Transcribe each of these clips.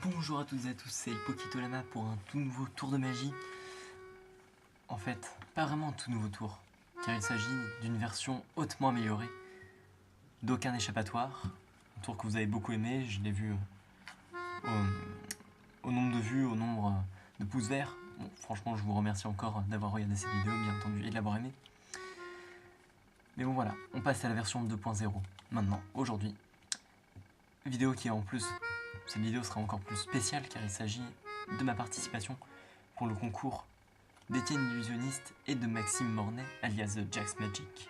Bonjour à toutes et à tous, c'est Pokitolama pour un tout nouveau tour de magie. En fait, pas vraiment un tout nouveau tour, car il s'agit d'une version hautement améliorée d'Aucun échappatoire. Un tour que vous avez beaucoup aimé, je l'ai vu au nombre de vues, au nombre de pouces verts. Bon, franchement, je vous remercie encore d'avoir regardé cette vidéo, bien entendu, et de l'avoir aimé. Mais bon voilà, on passe à la version 2.0 maintenant, aujourd'hui. Vidéo qui est en plus, cette vidéo sera encore plus spéciale car il s'agit de ma participation pour le concours d'Étienne l'illusionniste et de Maxime Mornay, alias The Jack's Magic.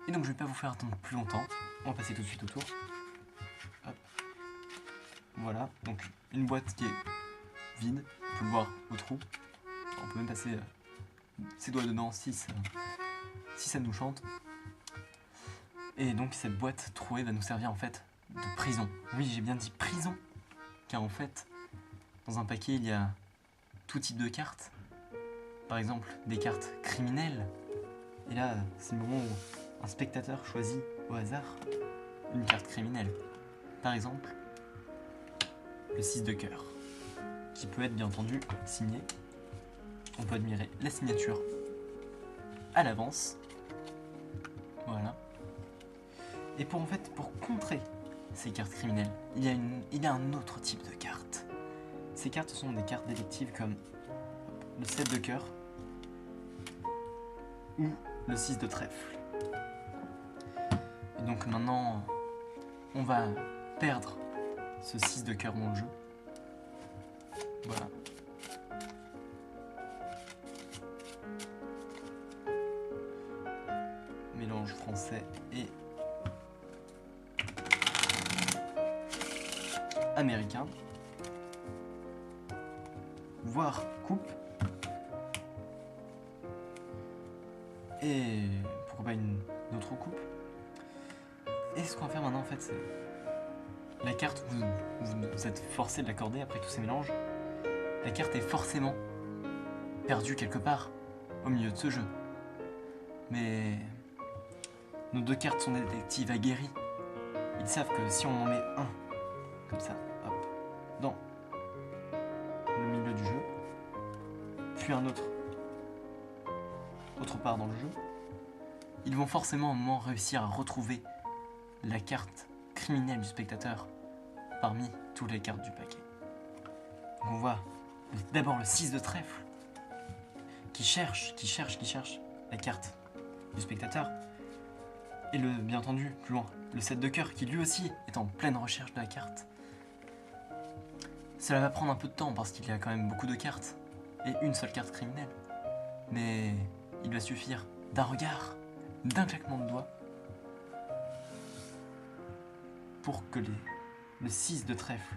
Et donc je vais pas vous faire attendre plus longtemps, on va passer tout de suite au tour. Hop. Voilà, donc une boîte qui est vide, on peut le voir au trou. On peut même passer ses doigts dedans si ça nous chante. Et donc cette boîte trouée va nous servir en fait de prison. Oui, j'ai bien dit prison, car en fait, dans un paquet, il y a tout type de cartes. Par exemple, des cartes criminelles. Et là, c'est le moment où un spectateur choisit au hasard une carte criminelle. Par exemple, le 6 de cœur, qui peut être bien entendu signé. On peut admirer la signature à l'avance. Voilà. Et pour contrer ces cartes criminelles, il y a un autre type de cartes. Ces cartes sont des cartes détectives comme le 7 de cœur ou le 6 de trèfle. Et donc maintenant, on va perdre ce 6 de cœur dans le jeu. Voilà. Mélange français et américain, voire coupe, et pourquoi pas une autre coupe. Et ce qu'on va faire maintenant en fait, c'est la carte, vous êtes forcé de l'accorder après tous ces mélanges. La carte est forcément perdue quelque part au milieu de ce jeu. Mais nos deux cartes sont des détectives aguerris. Ils savent que si on en met un comme ça, hop, dans le milieu du jeu, puis un autre part dans le jeu, ils vont forcément à un moment réussir à retrouver la carte criminelle du spectateur parmi toutes les cartes du paquet. Donc on voit d'abord le 6 de trèfle qui cherche la carte du spectateur, et bien entendu plus loin le 7 de cœur qui lui aussi est en pleine recherche de la carte. Cela va prendre un peu de temps parce qu'il y a quand même beaucoup de cartes et une seule carte criminelle. Mais il va suffire d'un regard, d'un claquement de doigts pour que le 6 de trèfle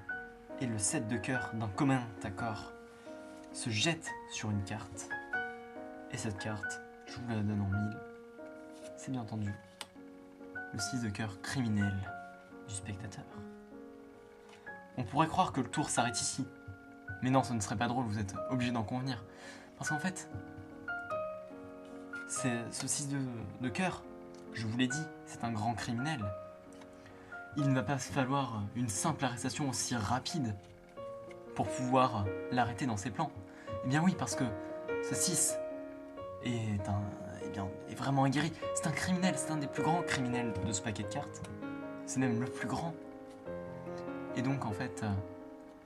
et le 7 de cœur d'un commun accord se jettent sur une carte. Et cette carte, je vous la donne en mille, c'est bien entendu le 6 de cœur criminel du spectateur. On pourrait croire que le tour s'arrête ici. Mais non, ce ne serait pas drôle, vous êtes obligé d'en convenir. Parce qu'en fait, ce 6 de cœur, je vous l'ai dit, c'est un grand criminel. Il ne va pas falloir une simple arrestation aussi rapide pour pouvoir l'arrêter dans ses plans. Eh bien oui, parce que ce 6 est vraiment aguerri. C'est un criminel, c'est un des plus grands criminels de ce paquet de cartes. C'est même le plus grand. Et donc en fait,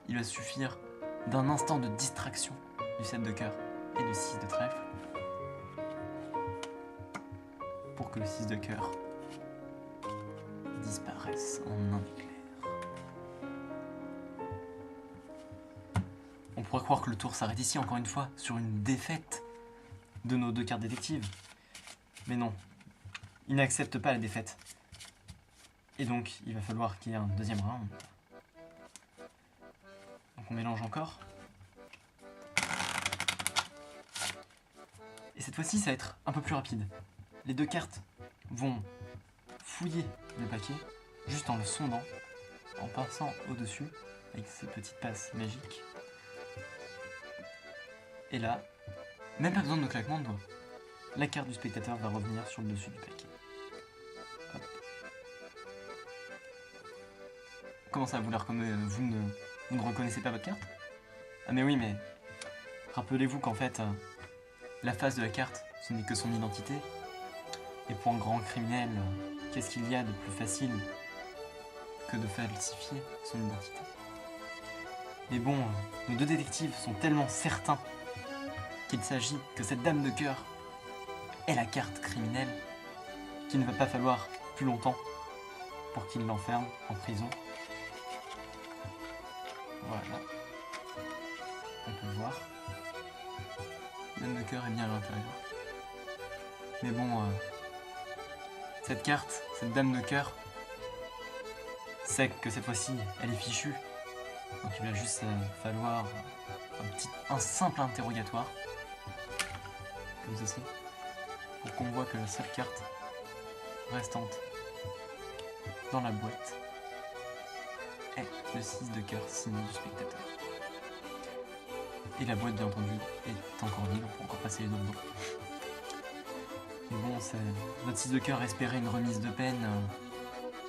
il va suffire d'un instant de distraction du 7 de cœur et du 6 de trèfle pour que le 6 de cœur disparaisse en un éclair. On pourrait croire que le tour s'arrête ici, encore une fois, sur une défaite de nos deux cartes détectives. Mais non, ils n'acceptent pas la défaite. Et donc, il va falloir qu'il y ait un deuxième round. Donc on mélange encore. Et cette fois-ci, ça va être un peu plus rapide. Les deux cartes vont fouiller le paquet, juste en le sondant, en passant au-dessus, avec ces petites passes magiques. Et là, même pas besoin de claquement de doigts. La carte du spectateur va revenir sur le dessus du paquet. Hop. Comment ça, vous la vous ne reconnaissez pas votre carte? Ah mais oui, mais rappelez-vous qu'en fait, la face de la carte, ce n'est que son identité. Et pour un grand criminel, qu'est-ce qu'il y a de plus facile que de falsifier son identité? Mais bon, nos deux détectives sont tellement certains qu'il s'agit que cette dame de cœur est la carte criminelle, qu'il ne va pas falloir plus longtemps pour qu'ils l'enferment en prison. Voilà. On peut voir. La dame de cœur est bien à l'intérieur. Mais bon, cette carte, cette dame de cœur, sait que cette fois-ci, elle est fichue. Donc il va juste falloir un simple interrogatoire, comme ceci, pour qu'on voit que la seule carte restante dans la boîte est le 6 de cœur signé du spectateur. Et la boîte, bien entendu, est encore vide, on peut encore passer les doigts dedans. Mais bon, notre 6 de cœur espérait une remise de peine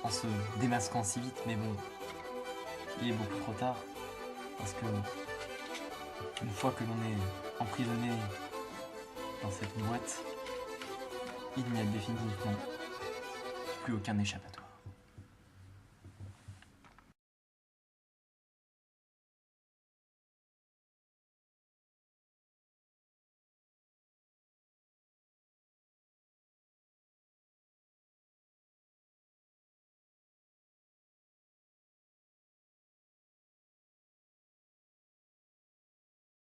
en se démasquant si vite, mais bon, il est beaucoup trop tard, parce que une fois que l'on est emprisonné dans cette boîte, il n'y a définitivement plus aucun échappatoire.